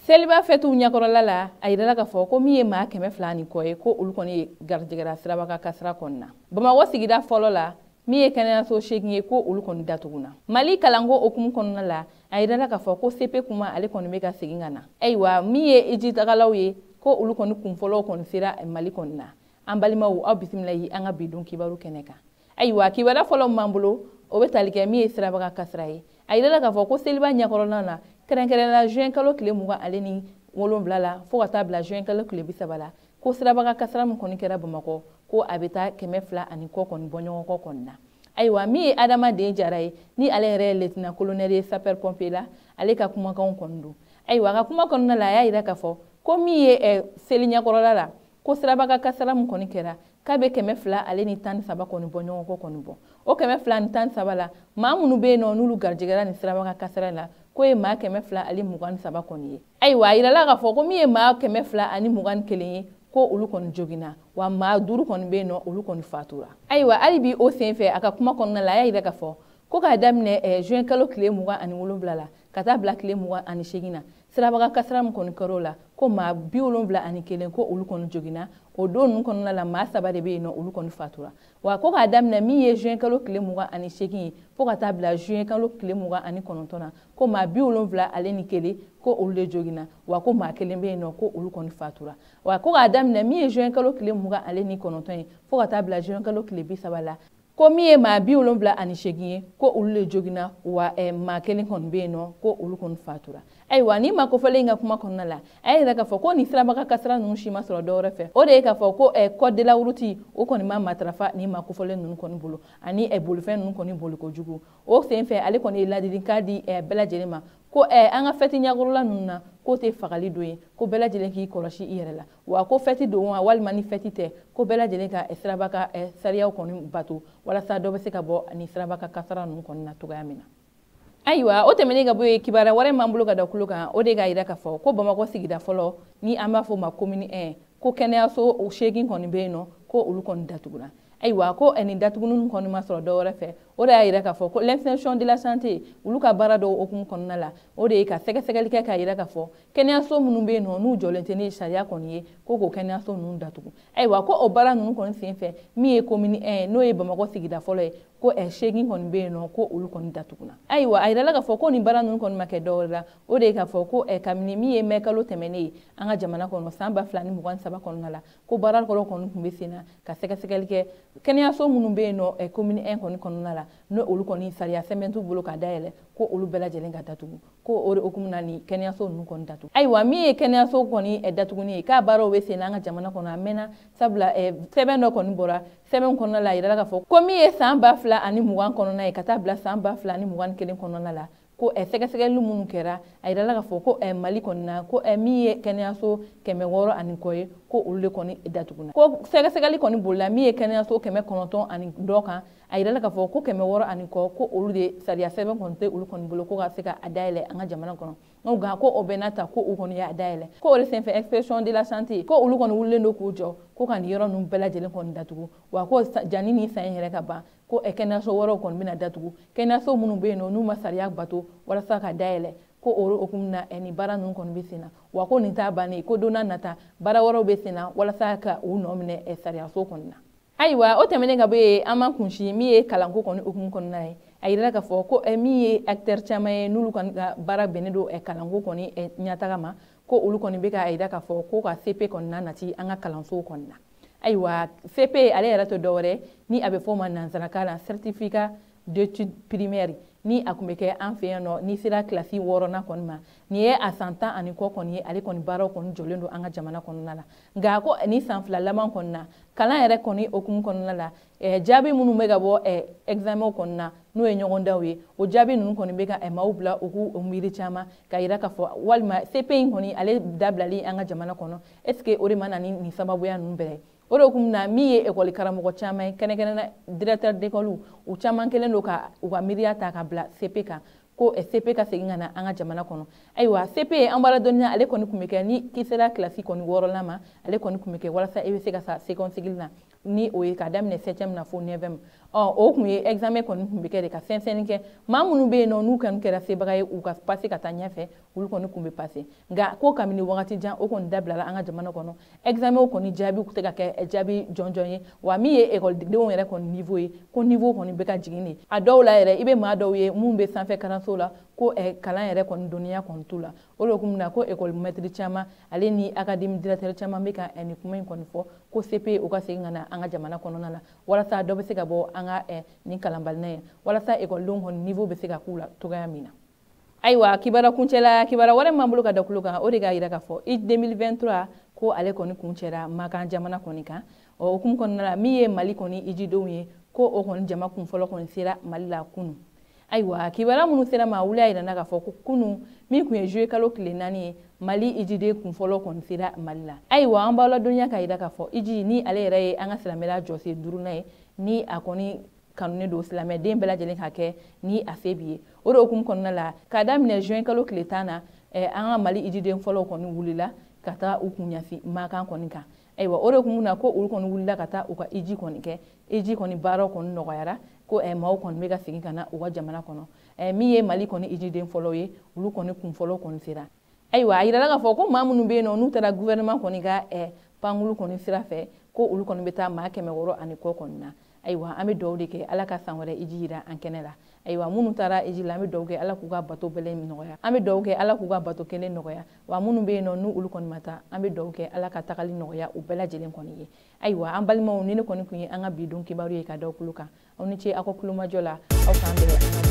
Seliba fetu ɲakɔrɔla la a yirala ka fɔ ko min ye maa 200 ni kɔ ye ko olu kɔni ye garijɛgɛra siraba ka kasira kɔnɔna. Bamakɔ sigida fɔlɔ la min ye kɛnɛyaso 8 ye ko olu kɔni datuguna. Mali kalanko okumu kɔnɔna la a yirala ka fɔ ko CP kuma ale kɔni bɛ ka segin ka na. Ayiwa min ye ijitagalaw ye ko olu kɔni kunfɔlɔw kɔni sera Mali kɔni na. An balimaw aw bisimilahi an ka bidon kibaru kɛnɛ kan. Ayiwa kibaru fɔlɔ min b'an bolo o bɛ tali kɛ min ye siraba ka kasira ye. A yirala ka fɔ ko Seliba ɲakɔrɔla la kɛrɛnkɛrɛnla juin kalo tile 27 la fo ka taa bila juin kalo tile 30 la ko siraba ka kasira min kɔni kɛra Bamakɔ ko a bɛ taa 200 ani kɔ kɔni bɔ ɲɔgɔn kɔ kɔni na. Ayiwa min ye Adamaden Jara ye ni ale yɛrɛ ye lieutenant colonel ye sapeur pompier la ale ka kumakanw kɔni don. Ayiwa a ka kuma kɔnɔna la a y'a yira ka fɔ ko min ye seli ɲakɔrɔla la ko siraba ka kasira min kɔni kɛra k'a bɛ 200 ale ni 13 kɔni bɔ ɲɔgɔn kɔ kɔni bɔ. O 200 ni 13 la maa minnu bɛ yen nɔ n'olu garijɛgɛra ni siraba ka kasira la ko ye maa 200 ani 23 kɔni ye. Ayiwa a yirala ka fɔ ko min ye maa 200 ani 21 ye ko olu kɔni jogina wa maa 5 kɔni bɛ yen nɔ olu kɔni fatura. Ayiwa hali bi o senfɛ a ka kuma kɔnɔna la a y'a yira ka fɔ ko k'a daminɛ juin kalo tile 27 la ka taa bila tile 28 na siraba ka kasira min kɔni kɛr'o la ko maa 71 ko olu kɔni jogina o don ninnu kɔnɔna la maa 3 de bɛ yen nɔ olu kɔni fatura. Wa ko k'a daminɛ min ye juin kalo tile 28 ye fo ka taa bila juin kalo tile 29 na ko maa 71 ko olu de jogina wa ko maa 1 bɛ yen nɔ ko olu kɔni fatura. Wa ko k'a daminɛ min ye juin kalo tile 29 ye fo ka taa bila juin kalo tile 30 la ko min ye maa 78 ye ko olu de jogina wa maa 1 kɔni bɛ yen nɔ ko olu kɔni fatura. Ayiwa ni ma kofɔlen ka kuma kɔnɔna la a y'a yira ka fɔ ko ni siraba ka kasira ninnu si ma sɔrɔ dɔwɛrɛ fɛ o de ye ka fɔ ko code de la route o kɔni ma matarafa ni ma kofɔlen ninnu kɔni bolo ani bolifɛn ninnu kɔni boli kojugu. O senfɛ ale kɔni ye ladilikan di bɛɛ lajɛlen ma ko an ka fɛti ɲakɔrɔla ninnu na ko tɛ fagali don ye ko bɛɛ lajɛlen k'i kɔlɔsi i yɛrɛ la wa ko fɛti don wa walima ni fɛti tɛ ko bɛɛ lajɛlen ka siraba ka sariyaw kɔni bato walasa dɔ bɛ se ka bɔ ni siraba ka kasara ninnu kɔni na cogoya min na. Ayiwa o tɛmɛnen ka bɔ yen kibaruya wɛrɛ m'an bolo ka da kulo kan o de k'a yira ka fɔ ko Bamakɔ sigida fɔlɔ ni an b'a fɔ o ma commune 1 ko kɛnɛyaso 8 kɔni bɛ yen nɔ ko olu kɔni datuguna. Ayiwa ko nin datuguni kɔni ma sɔrɔ dɔwɛrɛ fɛ o de y'a yira ka fɔ ko l'inspection de la santé olu ka baara dɔw okumu kɔnɔna la o de ye ka sɛgɛsɛgɛli kɛ k'a yira ka fɔ kɛnɛyaso minnu bɛ yen nɔ n'u jɔlen tɛ ni sariya kɔni ye ko k'o kɛnɛyaso ninnu datugu. Ayiwa ko o baara ninnu kɔni senfɛ min ye commune 1 n'o ye Bamakɔ sigida fɔlɔ ye ko 8 kɔni bɛ yen nɔ ko olu kɔni datuguna. Ayiwa a yirala ka fɔ ko nin baara ninnu kɔni ma kɛ dɔwɛrɛ la o de ye ka fɔ ko kabini min ye mai kalo tɛmɛnen ye an ka jamana kɔnɔ san 2023 kɔnɔna la ko baara kɔrɔ kɔni tun bɛ sen na ka sɛgɛsɛgɛli kɛ kɛnɛyaso minnu bɛ yen nɔ commune 1 kɔni kɔnɔna la n'o olu kɔni sariya sɛbɛn t'u bolo ka dayɛlɛ ko olu bɛɛ lajɛlen ka datugu ko o de okumu na ni kɛnɛyaso ninnu kɔni datugu. Ayiwa min ye kɛnɛyaso kɔni datuguni ye k'a baaraw bɛ sen na an ka jamana kɔnɔ a mɛnna sabula sɛbɛn dɔ kɔni bɔra sɛbɛn kɔnɔna la a yirala ka fɔ ko min ye san 2020 kɔnɔna ye ka taa bila san 2021 kɔnɔna la ko sɛgɛsɛgɛli minnu kɛra a yirala ka fɔ ko Mali kɔni na ko min ye kɛnɛyaso 600 ani kɔ ye ko olu de kɔni datuguna. Ko sɛgɛsɛgɛli kɔni bolila min ye kɛnɛyaso 900 ani dɔ kan a yirala ka fɔ ko 600 ani kɔ ko olu de sariya sɛbɛn kɔni tɛ olu kɔni bolo ko ka se ka dayɛlɛ an ka jamana kɔnɔ. Nka ko o bɛɛ n'a ta ko u kɔni y'a dayɛlɛ ko o de senfɛ inspection de la santé ko olu kɔni wulilen don k'u jɔ ko ka nin yɔrɔ ninnu bɛɛ lajɛlen kɔni datugu wa ko janni ni san yɛrɛ ka ban ko kɛnɛyaso wɛrɛw kɔni bɛna datugu kɛnɛyaso minnu bɛ yen nɔ n'u ma sariya bato walasa ka dayɛlɛ ko o okumu na nin baara ninnu kɔni bɛ sen na wa ko nin t'a bannen ko don n'a nata baara wɛrɛw bɛ sen na walasa ka u nɔ minɛ sariyaso kɔni na. Ayiwa o tɛmɛnen ka bɔ yen an ma kunsi min ye kalanko kɔni okumu kɔnɔna ye a yirala ka fɔ ko min ye acteur caman ye n'olu kɔni ka baara bɛnnen don kalanko kɔni ɲɛtaga ma ko olu kɔni bɛ ka yira ka fɔ ko ka CP kɔni na nati an ka kalansow kɔni na. Ayiwa CP ale yɛrɛ tɛ dɔwɛrɛ ni a bɛ fɔ o ma nanzarakan na certificat d'études primaires ni a kun bɛ kɛ an fɛ yan nɔ ni sera kilasi 6nan kɔni ma nin ye a san 10 ani kɔ kɔni ye ale kɔni baaraw kɔni jɔlen don an ka jamana kɔnɔna la nka ko ni san 2 laban kɔni na kalan yɛrɛ kɔni okumu kɔnɔna la jaabi minnu bɛ ka bɔ examen kɔni na n'o ye ɲɔgɔndanw ye o jaabi ninnu kɔni bɛ ka maaw bila u k'u miiri caman ka yira ka fɔ walima CP in kɔni ale dabilali an ka jamana kɔnɔ est ce que o de ma na ni nin sababuya ninnu bɛɛ ye. O de okumu na min ye école karamɔgɔ caman ye kɛnɛkɛnɛna directeur d'école u caman kɛlen don ka u ka miiriya ta ka bila CP kan ko CP ka segin ka na an ka jamana kɔnɔ. Ayiwa CP an bɔra dɔnniya ale kɔni tun bɛ kɛ ni k'i sera kilasi kɔni 6nan ma ale kɔni tun bɛ kɛ walasa i bɛ se ka sa seconde cycle na ni o ye ka daminɛ 7e na fo 9e o kun ye examen kɔni kun bɛ kɛ de ka fɛn kɛ maa minnu bɛ yen nɔ n'u kɔni kɛra sebaga ye u ka pase ka taa ɲɛfɛ olu kɔni kun bɛ pase nka ko kabini wagati jan o kɔni dabilala an ka jamana kɔnɔ examen kɔni jaabi tɛ ka kɛ jaabi jɔnjɔn ye wa min ye ekɔlidenw yɛrɛ kɔni niveau ye ko niveau kɔni bɛ ka jigin de a dɔw la yɛrɛ i bɛ maa dɔw ye mun bɛ sanfɛ kalanso la ko kalan yɛrɛ kɔni dɔnniya kɔni t'u la o de kun na ko ekɔli maître caman ale ni académie directeur caman bɛ ka nin kuma in kɔni fɔ ko CP o ka segin ka na an ka jamana kɔnɔna la walasa dɔ bɛ se ka bɔ an ka nin kalanbalina ye walasa ekɔlidenw kɔni niveau bɛ se ka k'u la cogoya min na. Ayiwa kibara kuncɛla kibara wɛrɛ m'an bolo ka da kulo kan o de k'a jira k'a fɔ i 2023 ko ale kɔni kuncɛra Makan jamana kɔni kan o hukumu kɔnɔna la min ye Mali kɔni ijidenw ye ko o kɔni jama kun fɔlɔ kɔni sera Mali la kunun. Ayiwa kibara minnu sera ma wuli a yira k'a fɔ ko kunun min kun ye juillet kalo tile 4 ye Mali ijiden kun fɔlɔ kɔni sera Mali la. Ayiwa an b'aw ladɔnya k'a jira k'a fɔ iji ni ale yɛrɛ ye an ka silamɛya jɔsen 5nan ye ni a kɔni kanunen don silamɛden bɛɛ lajɛlen ka kɛ ni a se b'i ye o de hukumu kɔnɔna la k'a daminɛ juin kalo tile 10 na an ka Mali ijiden fɔlɔw kɔni wulila ka taa u kun ɲɛsin Makan kɔni kan. Ayiwa o de hukumu na ko olu kɔni wulila ka taa u ka iji kɔni kɛ iji kɔni baaraw kɔni nɔgɔyara ko maaw kɔni bɛ ka segin ka na u ka jamana kɔnɔ min ye Mali kɔni ijiden fɔlɔw ye olu kɔni kun fɔlɔ kɔni sera. Ayiwa a yirala k'a fɔ ko maa minnu bɛ yen nɔ n'u taara gouvernement kɔni ka pankulu kɔni sira fɛ ko olu kɔni bɛ taa maa 100 ani kɔ kɔni na. Ayiwa an bɛ dugawu de kɛ Ala ka san wɛrɛ iji jira an kɛnɛ la. Ayiwa minnu taara iji la an bɛ dugawu kɛ Ala k'u ka bato bɛlɛn nɔgɔya an bɛ dugawu kɛ Ala k'u ka bato kelen nɔgɔya wa minnu bɛ yen nɔ n'u olu kɔni ma taa an bɛ dugawu kɛ Ala ka tagali nɔgɔya u bɛɛ lajɛlen kɔni ye. Ayiwa an balimaw ni ne kɔni kun ye an ka bidon kibaru ye ka da kulo kan aw ni ce aw ka kulomajɔ la aw k'an bɛn